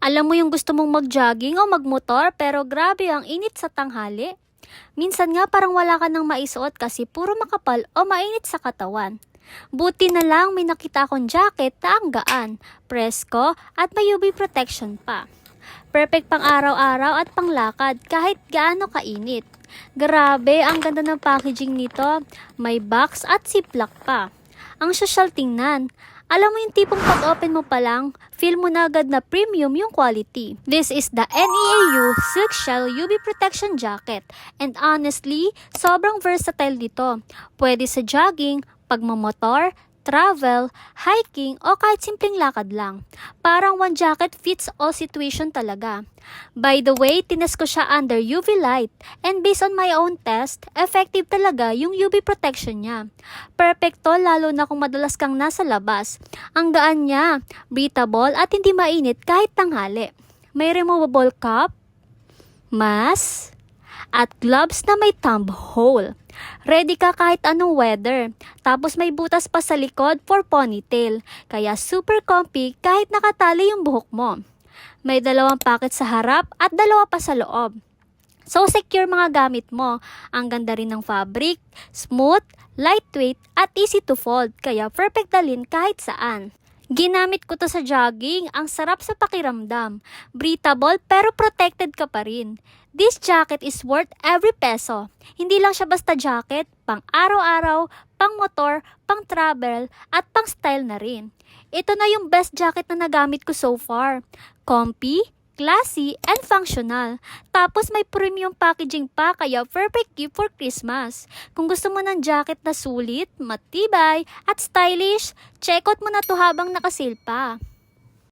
Alam mo yung gusto mong mag-jogging o magmotor pero grabe ang init sa tanghali? Minsan nga parang wala ka nang maisuot kasi puro makapal o mainit sa katawan. Buti na lang may nakita akong jacket na ang gaan, presko at may UV protection pa. Perfect pang araw-araw at panglakad kahit gaano kainit. Grabe, ang ganda ng packaging nito. May box at ziplock pa. Ang social tingnan. Alam mo yung tipong pag-open mo pa lang, feel mo na agad na premium yung quality. This is the NEAU Silk Shell UV Protection Jacket. And honestly, sobrang versatile dito. Pwede sa jogging, pagmamotor, travel, hiking, o kahit simpleng lakad lang. Parang one jacket fits all situation talaga. By the way, tinest ko siya under UV light and based on my own test, effective talaga yung UV protection niya. Perfecto lalo na kung madalas kang nasa labas. Ang gaan niya, breathable at hindi mainit kahit tanghali. May removable cup, mask, at gloves na may thumb hole. Ready ka kahit anong weather. Tapos may butas pa sa likod for ponytail. Kaya super comfy kahit nakatali yung buhok mo. May 2 pocket sa harap at 2 pa sa loob. So secure mga gamit mo. Ang ganda rin ng fabric, smooth, lightweight at easy to fold. Kaya perfect dalhin kahit saan. Ginamit ko to sa jogging, ang sarap sa pakiramdam. Breathable pero protected ka pa rin. This jacket is worth every peso. Hindi lang siya basta jacket, pang araw-araw, pang motor, pang travel, at pang style na rin. Ito na yung best jacket na nagamit ko so far. Comfy, classy, and functional. Tapos may premium packaging pa kaya perfect gift for Christmas. Kung gusto mo ng jacket na sulit, matibay, at stylish, check out mo na to habang naka-sale pa.